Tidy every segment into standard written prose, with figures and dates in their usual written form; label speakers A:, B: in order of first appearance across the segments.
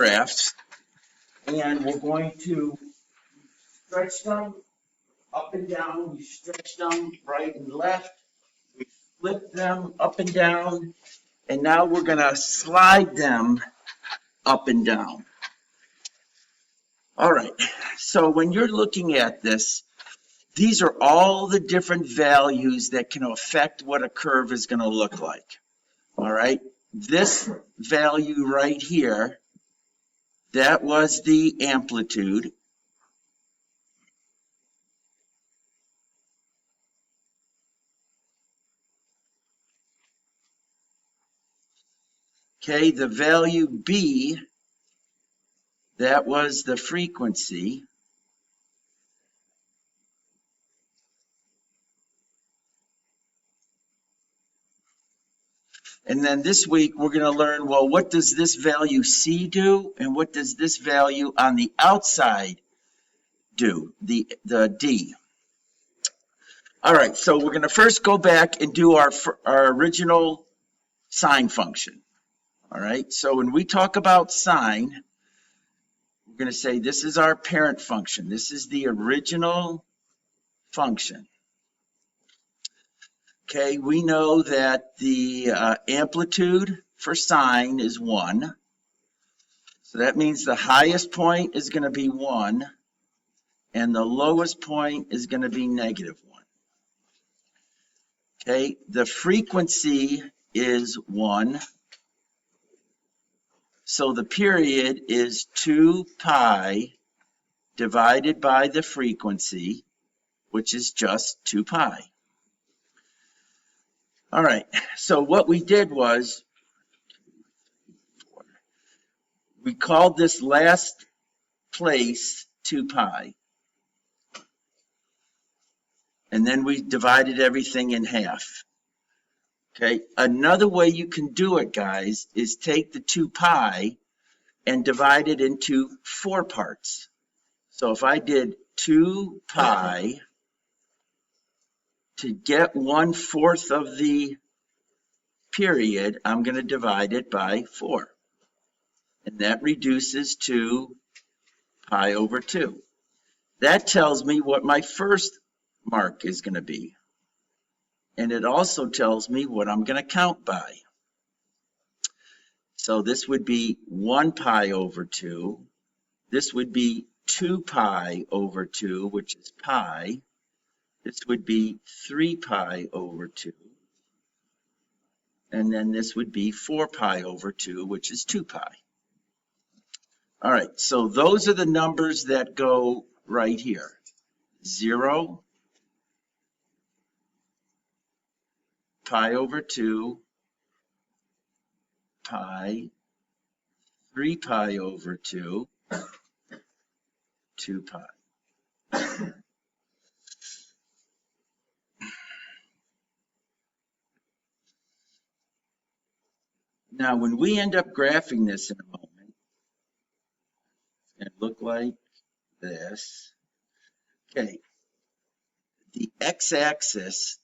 A: graphs, and we're going to stretch them up and down. We stretch them right and left. We flip them up and down, and now we're going to slide them up and down. All right, so when you're looking at this, these are all the different values that can affect what a curve is going to look like. All right, this value right here, that was the amplitude. Okay, the value B, that was the frequency. And then this week, we're going to learn, well, what does this value C do? And what does this value on the outside do, the D? All right, so we're going to first go back and do our original sine function. All right, so when we talk about sine, we're going to say this is our parent function. This is the original function. Okay, we know that the amplitude for sine is 1. So that means the highest point is going to be 1, and the lowest point is going to be -1. Okay, the frequency is 1. So the period is 2 pi divided by the frequency, which is just 2 pi. All right, so what we did was we called this last place 2 pi. And then we divided everything in half. Okay, another way you can do it, guys, is take the 2 pi and divide it into 4 parts. So if I did 2 pi to get 1/4 of the period, I'm going to divide it by 4. And that reduces to pi over 2. That tells me what my first mark is going to be. And it also tells me what I'm going to count by. So this would be 1 pi over 2. This would be 2 pi over 2, which is pi. This would be 3 pi over 2. And then this would be 4 pi over 2, which is 2 pi. All right, so those are the numbers that go right here. 0, pi over 2, pi, 3 pi over 2, 2 pi. Now, when we end up graphing this in a moment, it's going to look like this. Okay, the x-axis,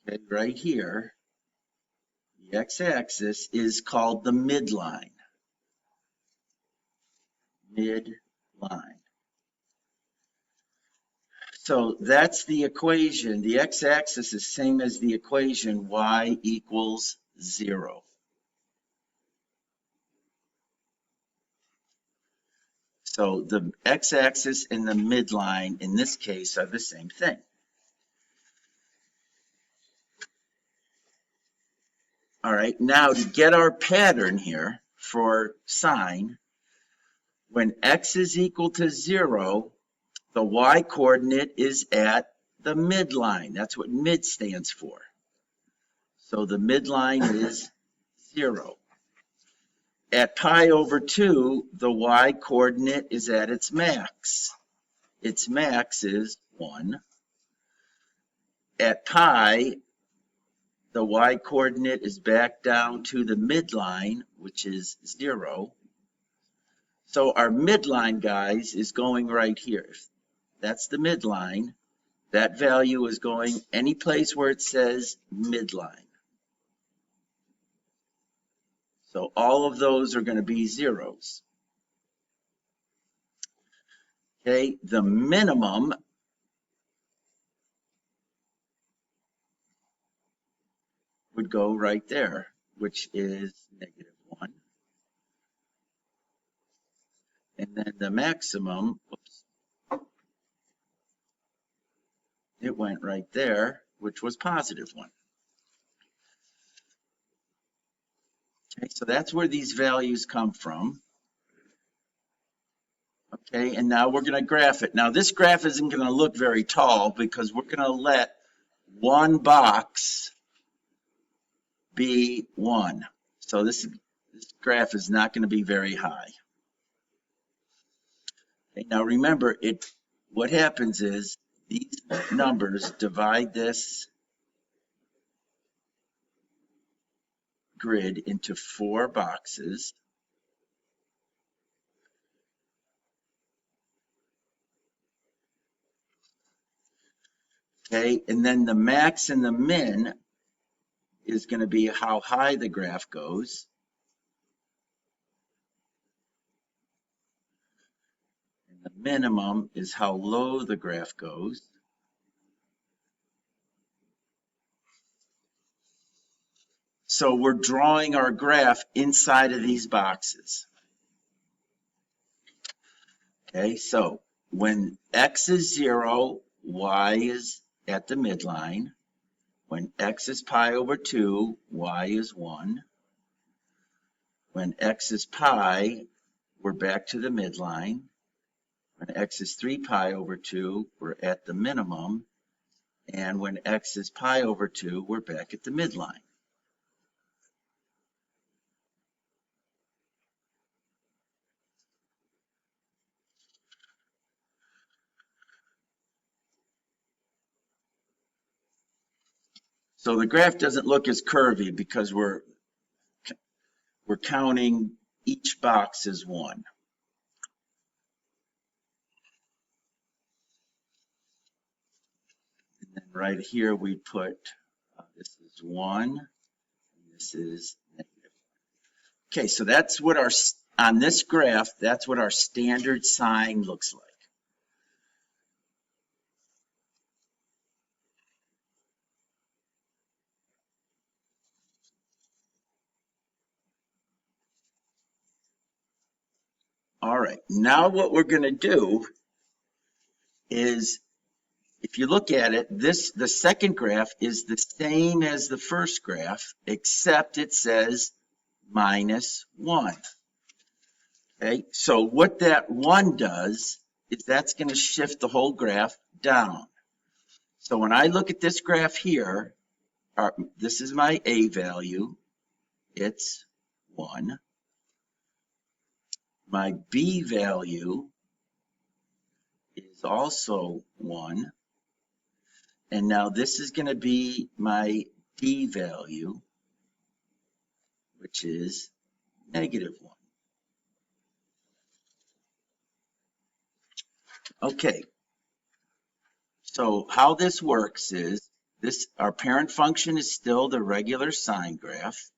A: okay, right here, the x-axis is called the midline. Midline. So that's the equation. The x-axis is same as the equation y equals 0. So the x-axis and the midline in this case are the same thing. All right, now to get our pattern here for sine, when x is equal to 0, the y-coordinate is at the midline. That's what mid stands for. So the midline is 0. At pi over 2, the y-coordinate is at its max. Its max is 1. At pi, the y-coordinate is back down to the midline, which is 0. So our midline, guys, is going right here. That's the midline. That value is going any place where it says midline. So all of those are going to be zeros. Okay, the minimum would go right there, which is -1. And then the maximum, whoops, it went right there, which was +1. Okay, so that's where these values come from. Okay, and now we're going to graph it. Now this graph isn't going to look very tall because we're going to let one box be 1. So this graph is not going to be very high. Okay, now remember, what happens is these numbers divide this grid into 4 boxes. Okay, and then the max and the min is going to be how high the graph goes. And the minimum is how low the graph goes. So we're drawing our graph inside of these boxes. Okay, so when x is 0, y is at the midline. When x is pi over 2, y is 1. When x is pi, we're back to the midline. When x is 3 pi over 2, we're at the minimum. And when x is pi over 2, we're back at the midline. So the graph doesn't look as curvy because we're counting each box as 1. And then right here we put, this is 1, and this is -1. Okay, so that's what on this graph, that's what our standard sine looks like. All right, now what we're going to do is, if you look at it, the second graph is the same as the first graph, except it says -1. Okay, so what that 1 does is that's going to shift the whole graph down. So when I look at this graph here, this is my A value, it's 1. My B value is also 1. And now this is going to be my D value, which is -1. Okay, so how this works is our parent function is still the regular sine graph,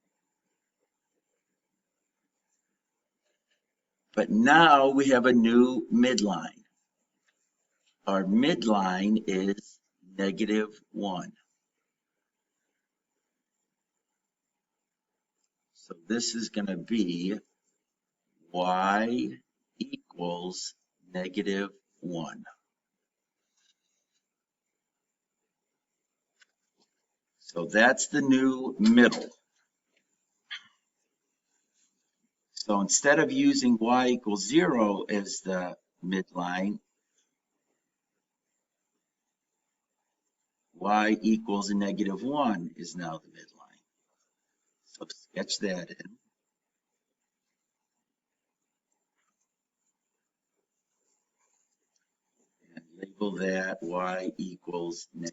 A: but now we have a new midline. Our midline is -1. So this is going to be y equals -1. So that's the new middle. So instead of using y equals 0 as the midline, y equals -1 is now the midline. So sketch that in. And label that y equals -1.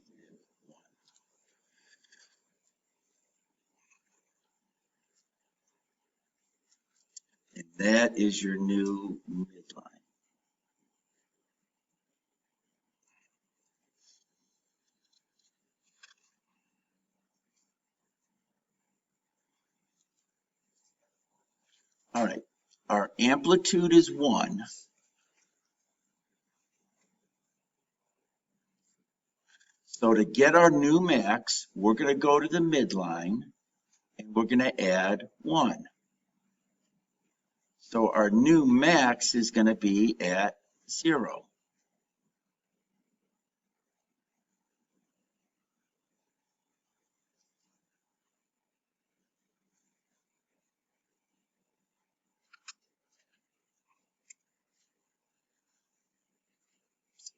A: And that is your new midline. our amplitude is 1. So to get our new max, we're going to go to the midline and we're going to add 1. So our new max is going to be at 0.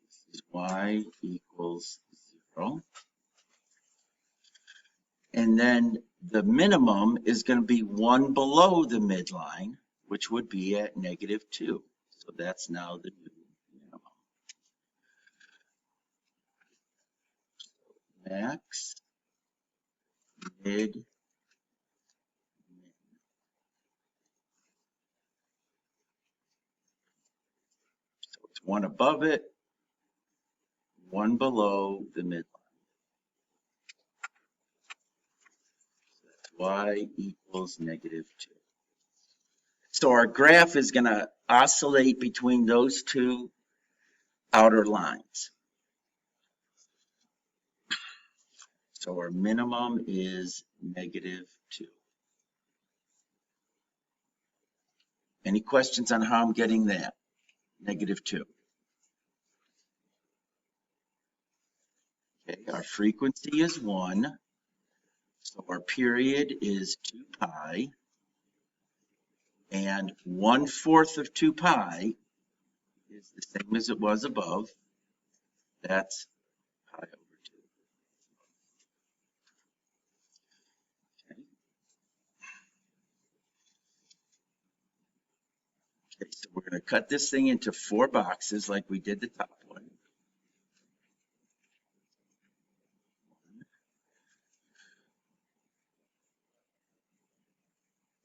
A: This is y equals 0. And then the minimum is going to be 1 below the midline, which would be at -2. So that's now the new minimum. Max, mid, min. So it's 1 above it, 1 below the midline. So that's y equals -2. So our graph is going to oscillate between those two outer lines. So our minimum is -2. Any questions on how I'm getting that? -2. Okay, our frequency is 1. So our period is 2 pi. And 1/4 of 2 pi is the same as it was above. That's pi over 2. Okay. Okay, so we're going to cut this thing into 4 boxes like we did the top one.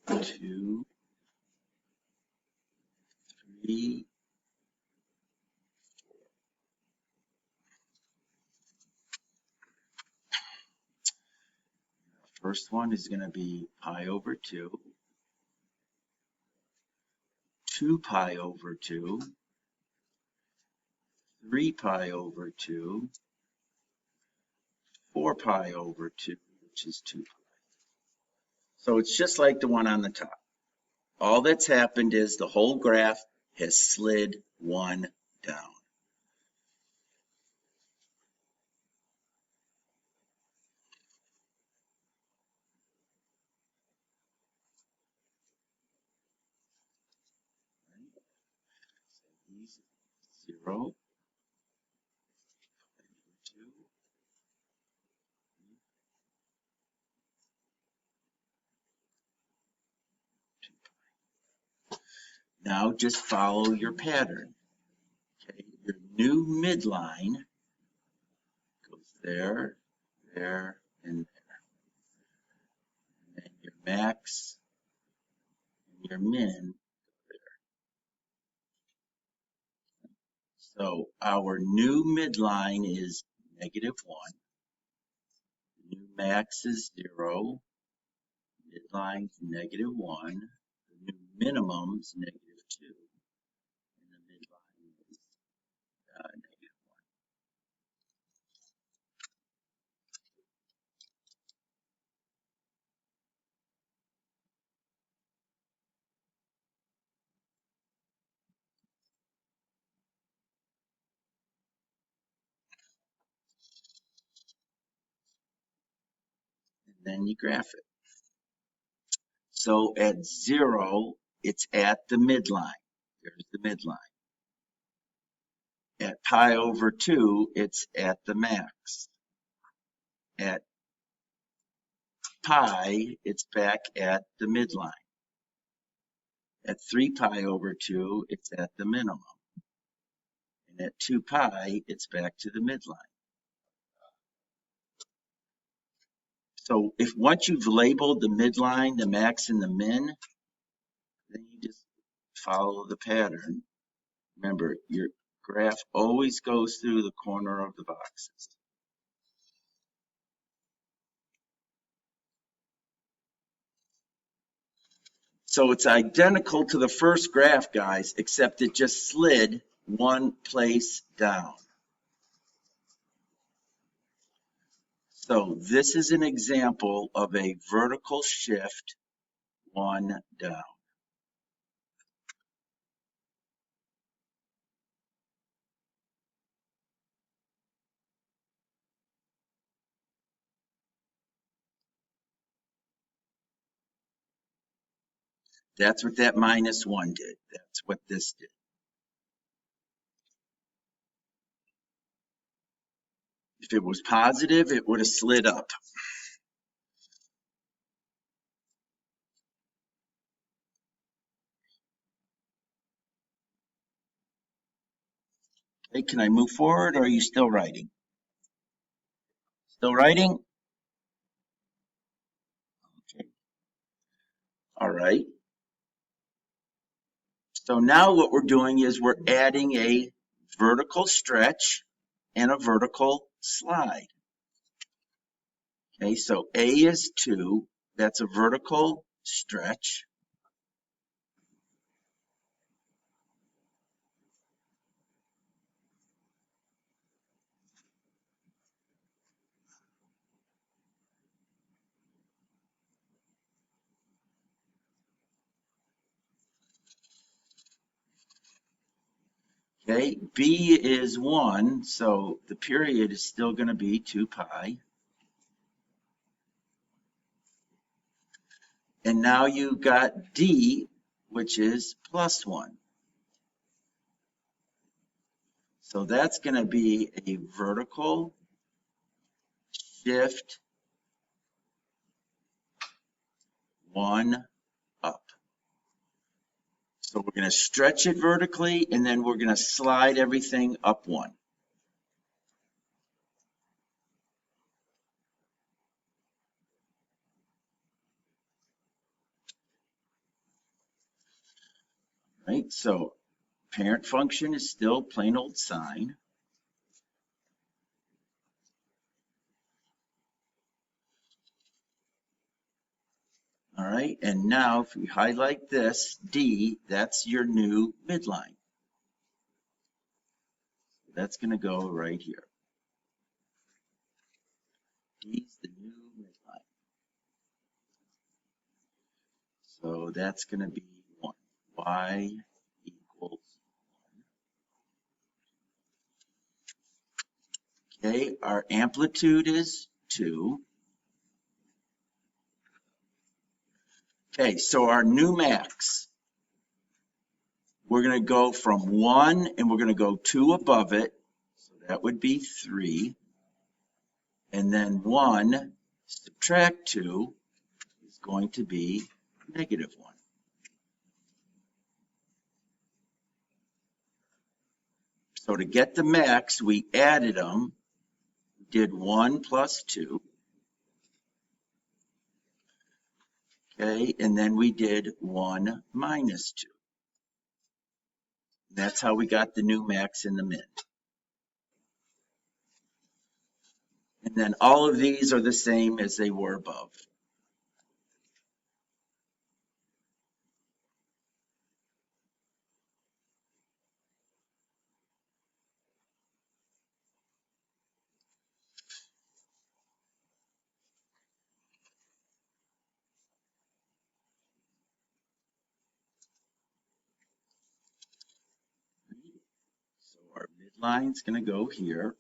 A: 1, 2, 3. First one is going to be pi over 2, 2 pi over 2, 3 pi over 2, 4 pi over 2, which is 2 pi. So it's just like the one on the top. All that's happened is the whole graph has slid 1 down. Right? 0, 2, 2 pi. Now just follow your pattern. Okay, your new midline goes there, there, and there. And then your max and your min go there. So our new midline is -1. New max is 0. Midline is -1. The new minimum is -2. And the midline is -1. And then you graph it. So at 0, it's at the midline. There's the midline. At pi over 2, it's at the max. At pi, it's back at the midline. At 3 pi over 2, it's at the minimum. And at 2 pi, it's back to the midline. So if once you've labeled the midline, the max, and the min, then you just follow the pattern. Remember, your graph always goes through the corner of the boxes. So it's identical to the first graph, guys, except it just slid one place down. So this is an example of a vertical shift, one down. That's what that -1 did. That's what this did. If it was positive, it would have slid up. Okay, can I move forward or are you still writing? Still writing? Okay. All right. So now what we're doing is we're adding a vertical stretch and a vertical slide. Okay, so A is 2. That's a vertical stretch. Okay, B is 1, so the period is still going to be 2 pi. And now you got D, which is +1. So that's going to be a vertical shift 1 up. So we're going to stretch it vertically, and then we're going to slide everything up 1. Right, so parent function is still plain old sine. All right, and now if we highlight this, D, that's your new midline. That's going to go right here. D is the new midline. So that's going to be 1. Y equals 1. Okay, our amplitude is 2. Okay, so our new max, we're going to go from 1 and we're going to go 2 above it. So that would be 3. And then 1 subtract 2 is going to be -1. So to get the max, we added them, did 1 plus 2. Okay, and then we did 1 minus 2. That's how we got the new max and the min. And then all of these are the same as they were above. So our midline is going to go here.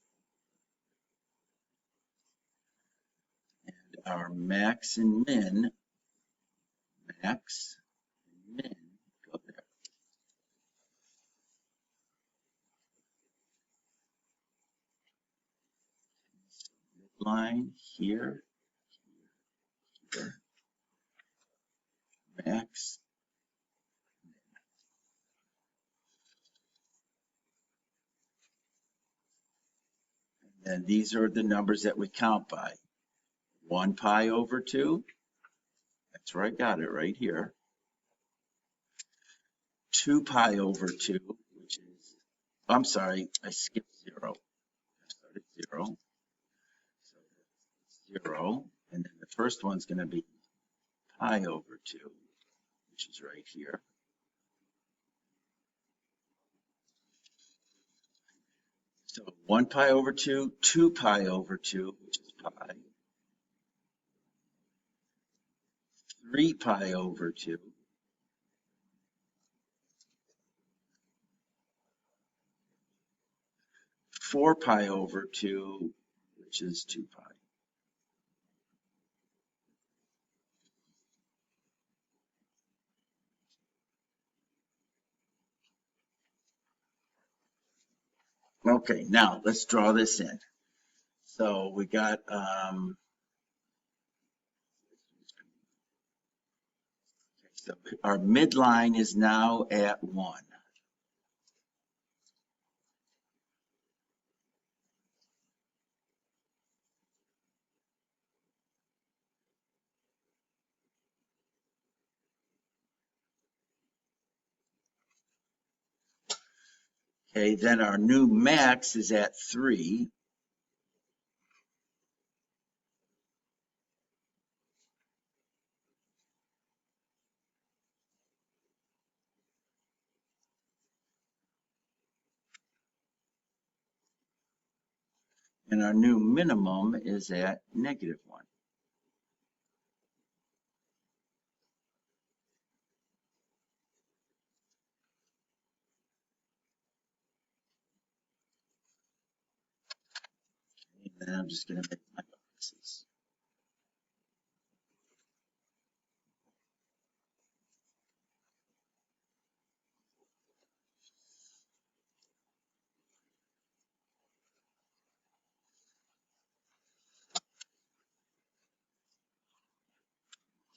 A: And our max and min, max and min, go there. Midline here, here, max. And these are the numbers that we count by. 1 pi over 2. That's where I got it right here. 2 pi over 2, which is, I'm sorry, I skipped 0. I started 0. So 0. And then the first one's going to be pi over 2, which which is right here. So 1 pi over 2, 2 pi over 2, which is pi. 3 pi over 2. 4 pi over 2, which is 2 pi. Okay, now let's draw this in. So we got, so our midline is now at 1. Okay, then our new max is at 3. And our new minimum is at -1. And then I'm just going to make my boxes.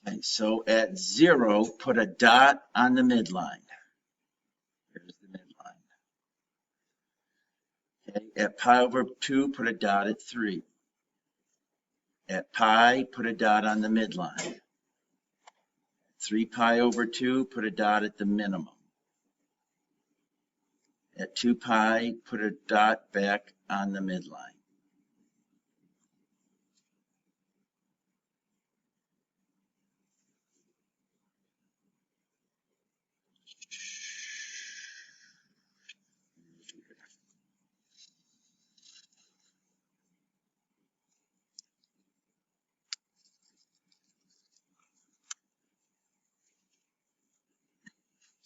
A: Okay, so at 0, put a dot on the midline. Here's the midline. Okay, at pi over 2, put a dot at 3. At pi, put a dot on the midline. 3 pi over 2, put a dot at the minimum. At 2 pi, put a dot back on the midline.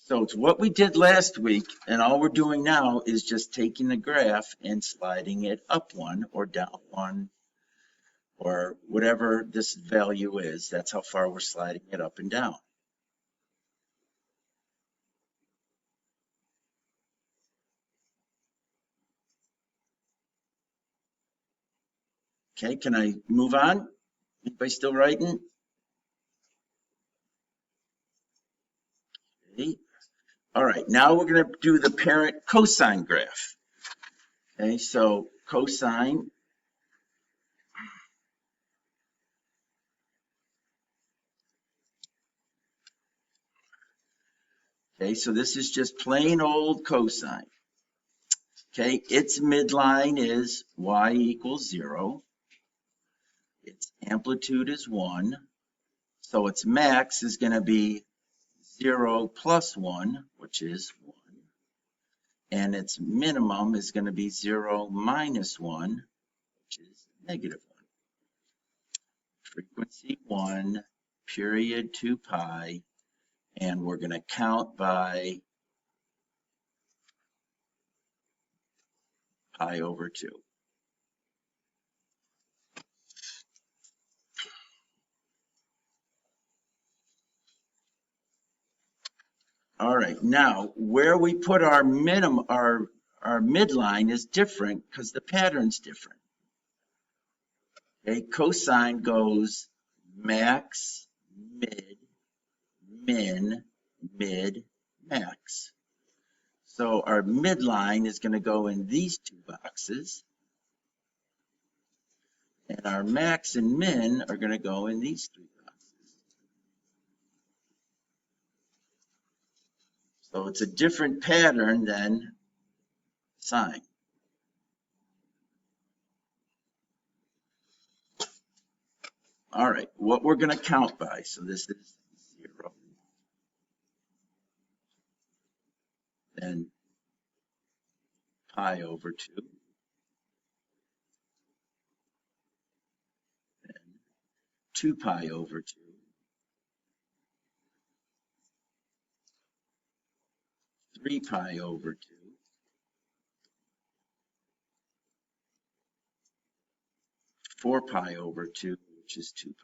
A: So it's what we did last week, and all we're doing now is just taking the graph and sliding it up 1 or down 1 or whatever this value is. That's how far we're sliding it up and down. Okay, can I move on? Anybody still writing? Okay. All right, now we're going to do the parent cosine graph. Okay, so cosine. Okay, so this is just plain old cosine. Okay, its midline is y equals 0. Its amplitude is 1. So its max is going to be 0 plus 1, which is 1. And its minimum is going to be 0 minus 1, which is -1. Frequency 1, period 2 pi, and we're going to count by pi over 2. All right, now where we put our minimum, our midline is different because the pattern's different. Okay, cosine goes max, mid, min, mid, max. So our midline is going to go in these two boxes, and our max and min are going to go in these three boxes. So it's a different pattern than sine. All right, what we're going to count by. So this is 0, pi over 2, then 2 pi over 2, 3 pi over 2, 4 pi over 2, which is 2 pi.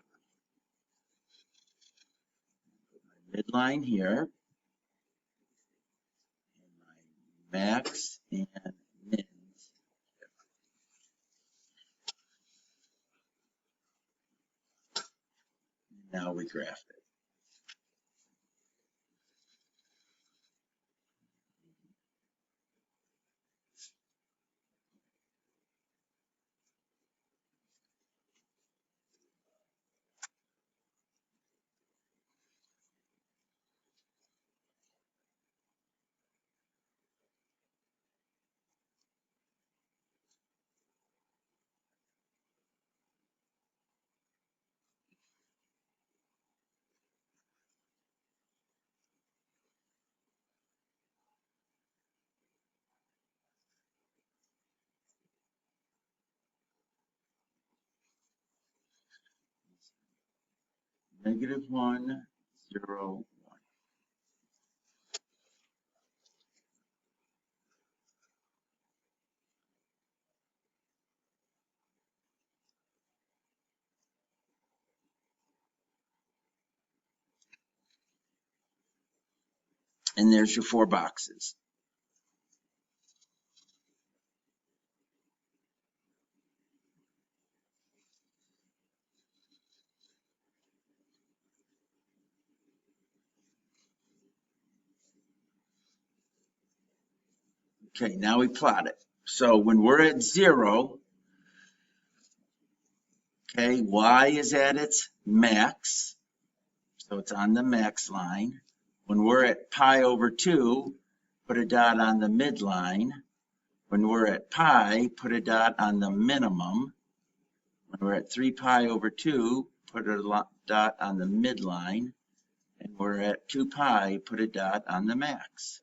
A: Midline here, and my max and mins. Now we graph it. -1, 0, 1. And there's your 4 boxes. Okay, now we plot it. So when we're at 0, okay, y is at its max, so it's on the max line. When we're at pi over 2, put a dot on the midline. When we're at pi, put a dot on the minimum. When we're at 3 pi over 2, put a dot on the midline. And we're at 2 pi, put a dot on the max.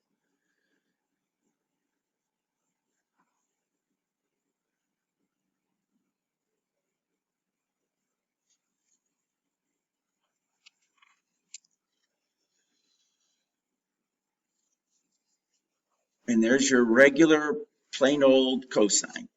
A: And there's your regular plain old cosine.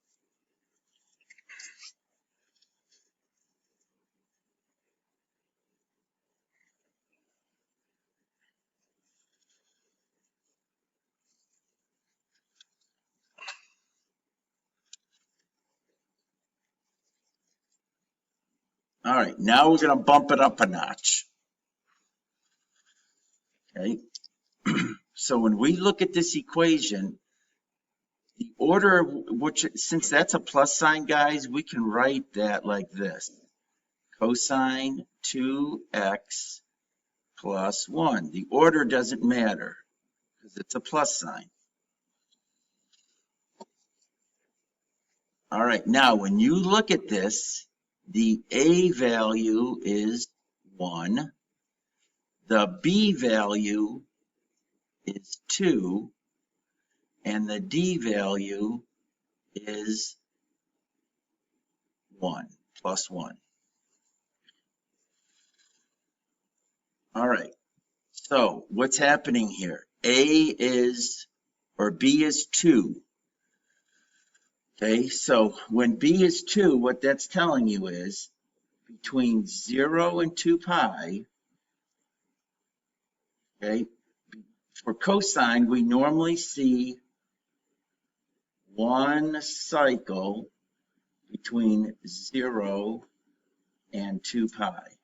A: All right, now we're going to bump it up a notch. Okay, so when we look at this equation, the order of which, since that's a plus sign, guys, we can write that like this. Cosine 2x plus 1. The order doesn't matter because it's a plus sign. All right, now when you look at this, the A value is 1. The B value is 2. And the D value is 1, plus 1. All right, so what's happening here? A is, or B is 2. Okay, so when B is 2, what that's telling you is between 0 and 2 pi, okay, for cosine, we normally see one cycle between 0 and 2 pi.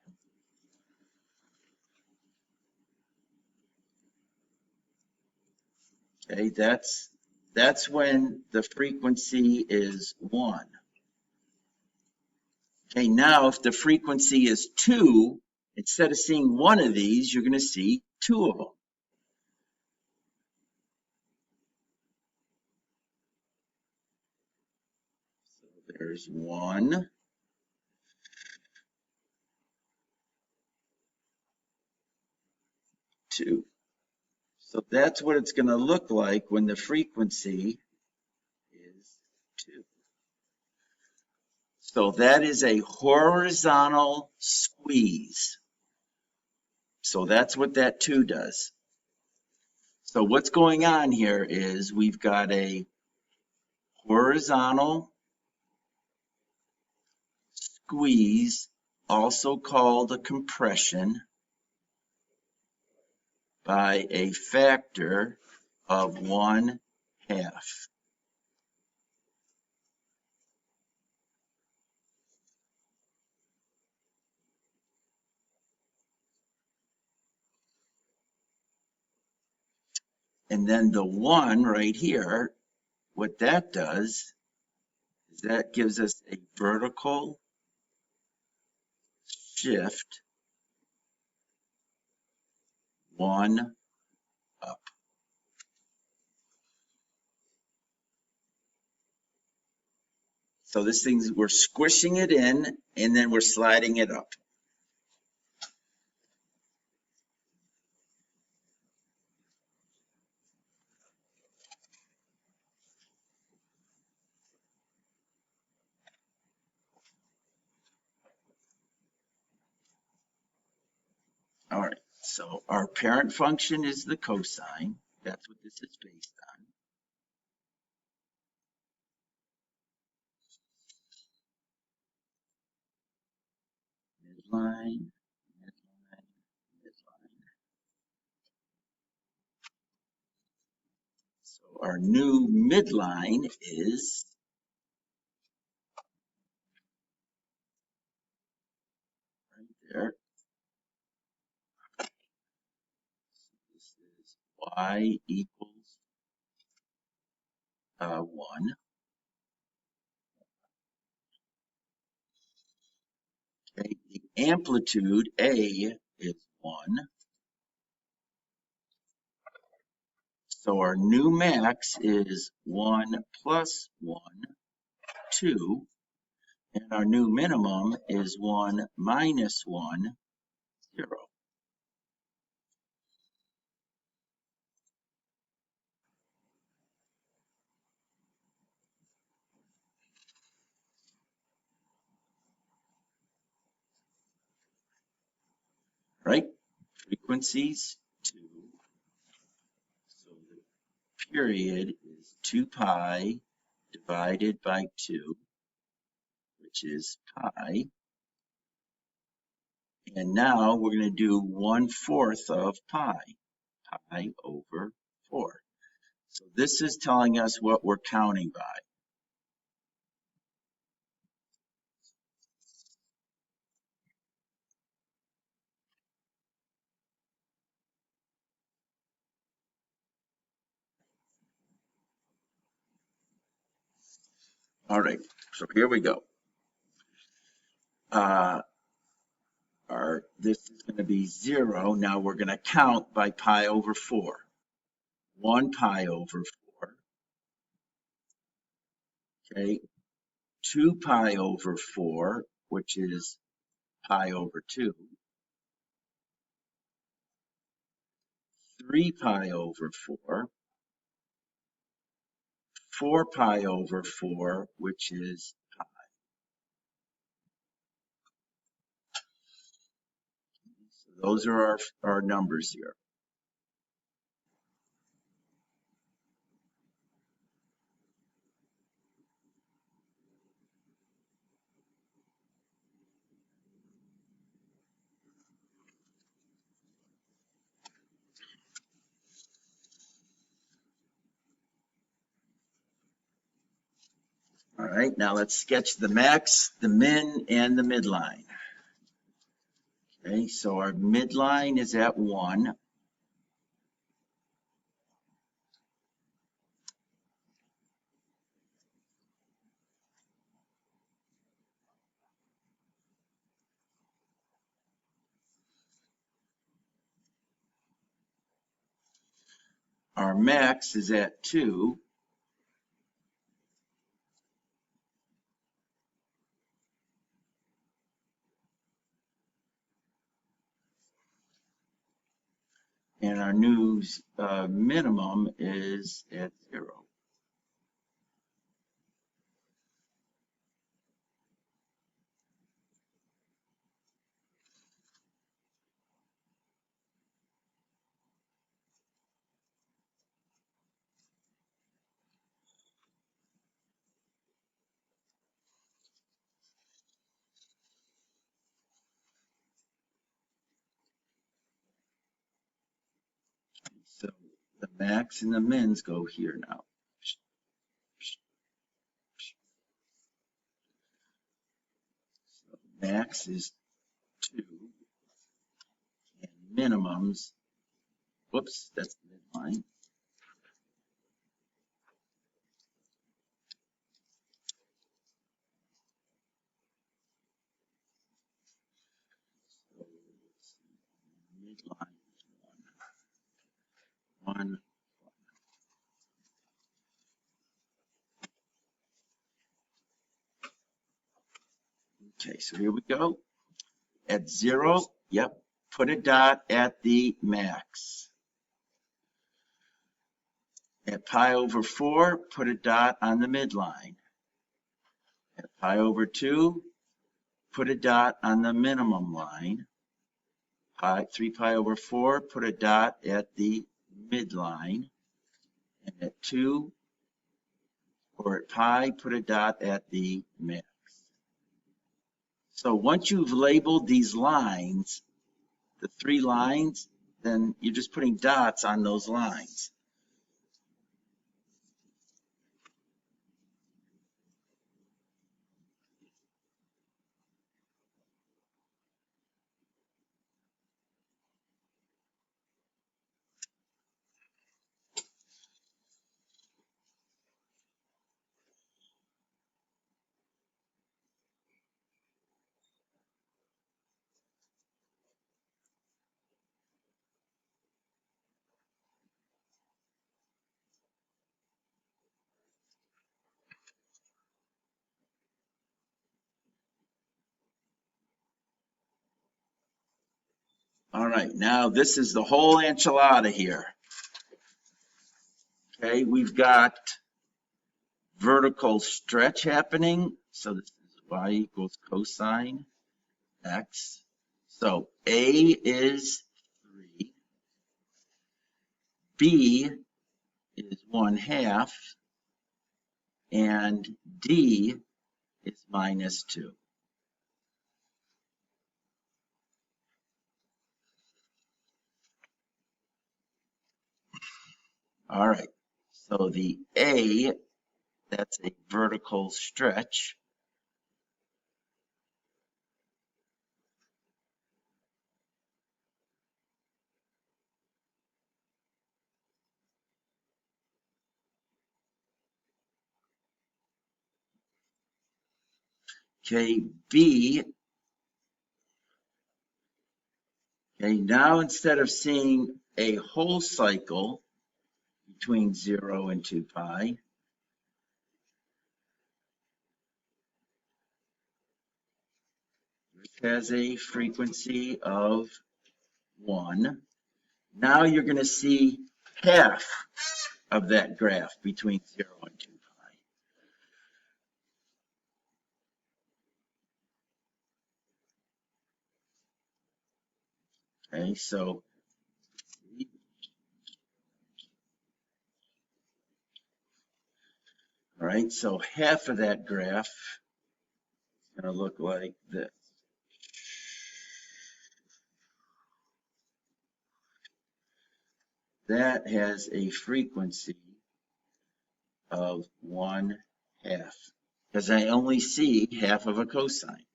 A: Okay, that's when the frequency is 1. Okay, now if the frequency is 2, instead of seeing one of these, you're going to see 2 of them. So there's 1, 2. So that's what it's going to look like when the frequency So that is a horizontal squeeze. So that's what that 2 does. So what's going on here is we've got a horizontal squeeze, also called a compression, by a factor of 1/2. And then the 1 right here, what that does is that gives us a vertical shift 1 up. So this thing's, we're squishing it in and then we're sliding it up. All right, so our parent function is the cosine. That's what this is based on. Midline, midline, midline. So our new midline is right there. This is y equals 1. Okay, the amplitude A is 1. So our new max is 1 plus 1, 2. And our new minimum is 1 minus 1, 0. Right? Frequencies 2. So the period is 2 pi divided by 2, which is pi. And now we're going to do 1/4 of pi, pi over 4. So this is telling us what we're counting by. All right, so here we go. This is going to be 0. Now we're going to count by pi over 4. 1 pi over 4. Okay, 2 pi over 4, which is pi over 2. 3 pi over 4. 4 pi over 4, which is pi. So those are our numbers here. All right, now let's sketch the max, the min, and the midline. Okay, so our midline is at 1. Our max is at 2. And our new minimum is at 0. The max and the mins go here now. So max is 2, and minimums, whoops, that's the midline. So midline is 1. Okay, so here we go. At 0, yep, put a dot at the max. At pi over 4, put a dot on the midline. At pi over 2, put a dot on the minimum line. 3 pi over 4, put a dot at the midline. And at 2, or at pi, put a dot at the max. So once you've labeled these lines, the 3 lines, then you're just putting dots on those lines. All right, now this is the whole enchilada here. Okay, we've got vertical stretch happening. So this is y equals cosine x. So A is 3, B is 1/2, and D is -2. All right, so the A, that's a vertical stretch. Okay, B, okay, now instead of seeing a whole cycle between 0 and 2 pi, it has a frequency of 1. Now you're going to see half of that graph between 0 and 2 pi. Okay, so all right, so half of that graph is going to look like this. That has a frequency of 1/2, because I only see half of a cosine.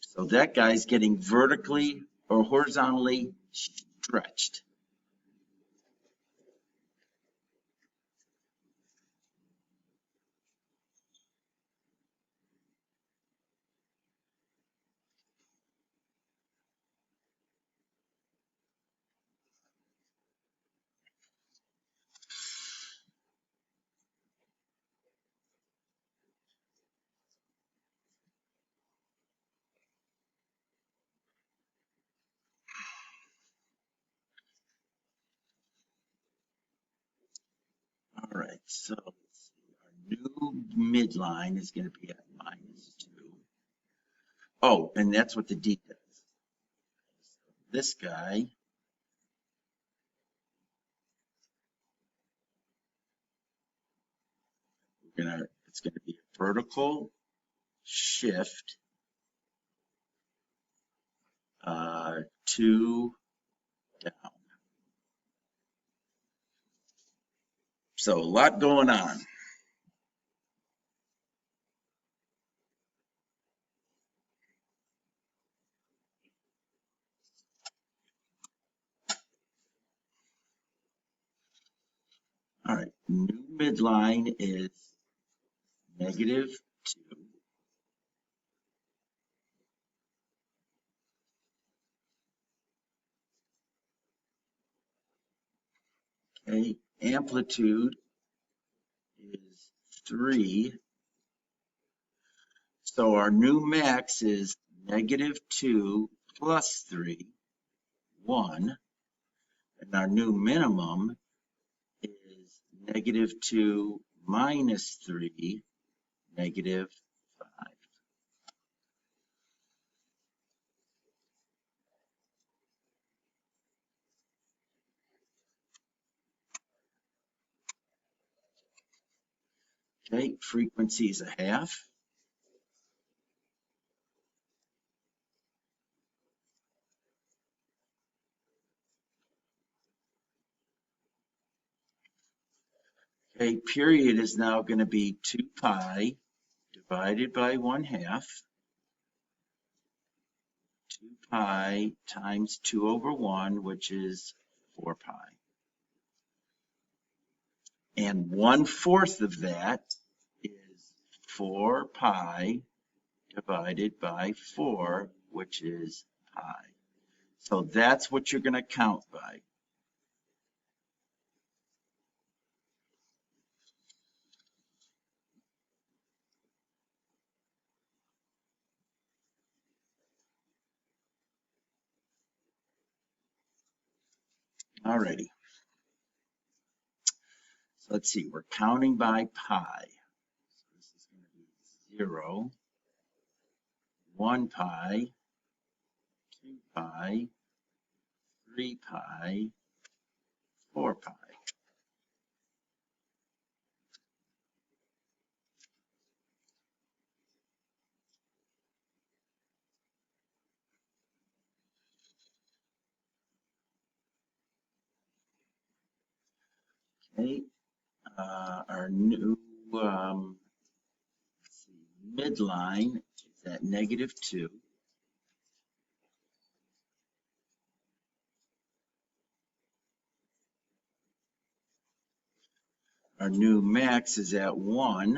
A: So that guy's getting vertically or horizontally stretched. All right, so let's see. Our new midline is going to be at -2. Oh, and that's what the D does. This guy, it's going to be a vertical shift to down. So a lot going on. All right, new midline is -2. Okay, amplitude is 3. So our new max is -2 plus 3, 1. And our new minimum is -2 minus 3, -5. Okay, frequency is 1/2. Okay, period is now going to be 2 pi divided by 1/2. 2 pi times 2 over 1, which is 4 pi. And 1/4 of that is 4 pi divided by 4, which is pi. So that's what you're going to count by. Alrighty. So let's see, we're counting by pi. So this is going to be 0, 1 pi, 2 pi, 3 pi, 4 pi. Okay, our new let's see, midline is at -2. Our new max is at 1.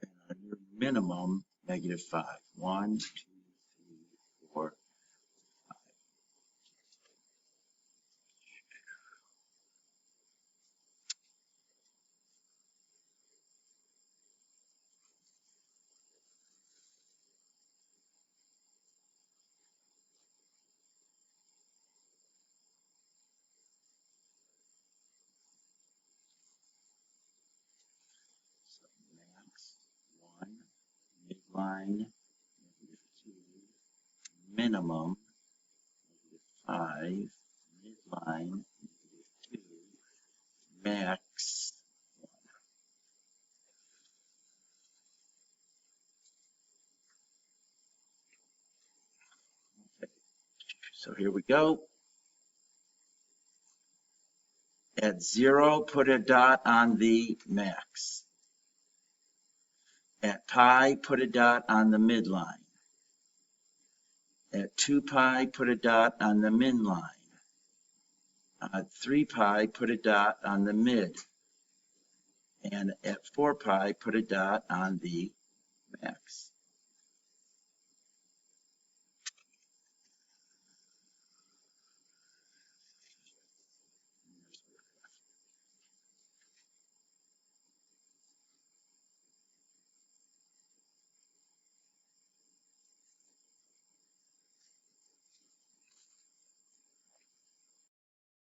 A: And our new minimum, -5. 1, 2, 3, 4. So max 1, midline -2, minimum -5, midline -2, max 1. Okay. So here we go. At 0, put a dot on the max. At pi, put a dot on the midline. At 2 pi, put a dot on the min line. At 3 pi, put a dot on the mid. And at 4 pi, put a dot on the max.